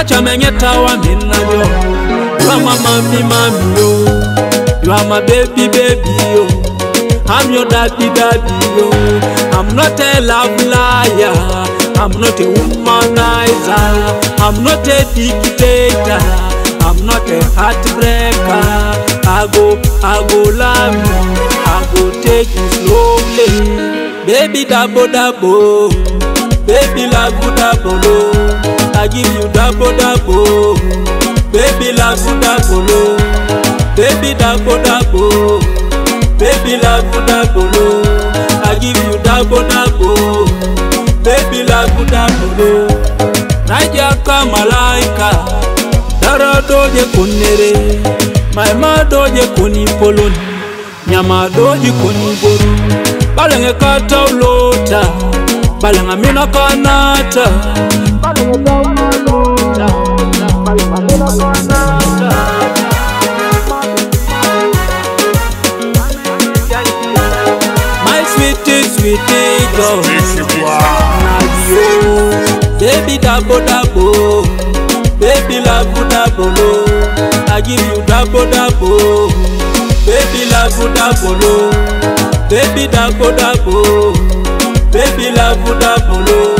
Panacha menyeta wa minayo. You are my mommy, mommy, yo. You are my baby, baby, yo. I'm your daddy, daddy, yo. I'm not a love liar. I'm not a womanizer. I'm not a dictator. I'm not a heartbreaker. I go love you. I go take you slowly. Baby double double. Baby love double. I give you double double. Baby love double. Baby double double. Baby love double. I give you double double. Baby love double. Naja kama malaika. Dara doje kunere. Maima doje kuni poloni. Nyama doje kuni boru. Balenge kata ulota. Balenga mina kanata. Balenga ulota. Balenga mina kanata. My sweetie girl. Baby double double. Baby love double. I give you double double. Baby love double. Baby double double. Baby love double.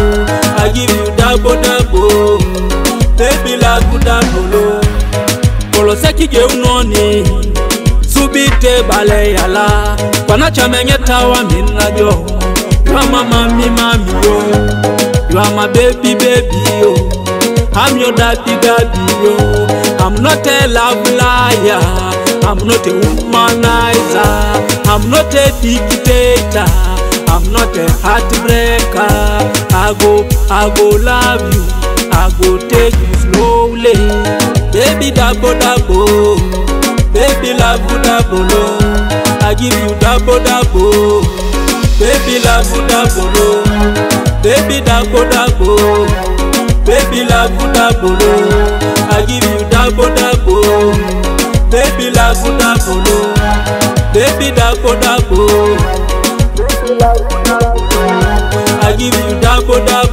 I give you double double. Baby love double. Koloseki ge unoni. Subite bale yala. Panacha menyeta wa minayo. You are my mommy, mommy, yo. You are my baby, baby, yo. I'm your daddy, daddy, yo. I'm not a love liar. I'm not a womanizer. I'm not a dictator. I'm not a heartbreaker. I go love you. I go take you slowly. Baby double double. Baby love double. I give you double double. Baby love double. Baby double double. Baby love double. I give you double double. Baby love double. Baby double double. I give you double double.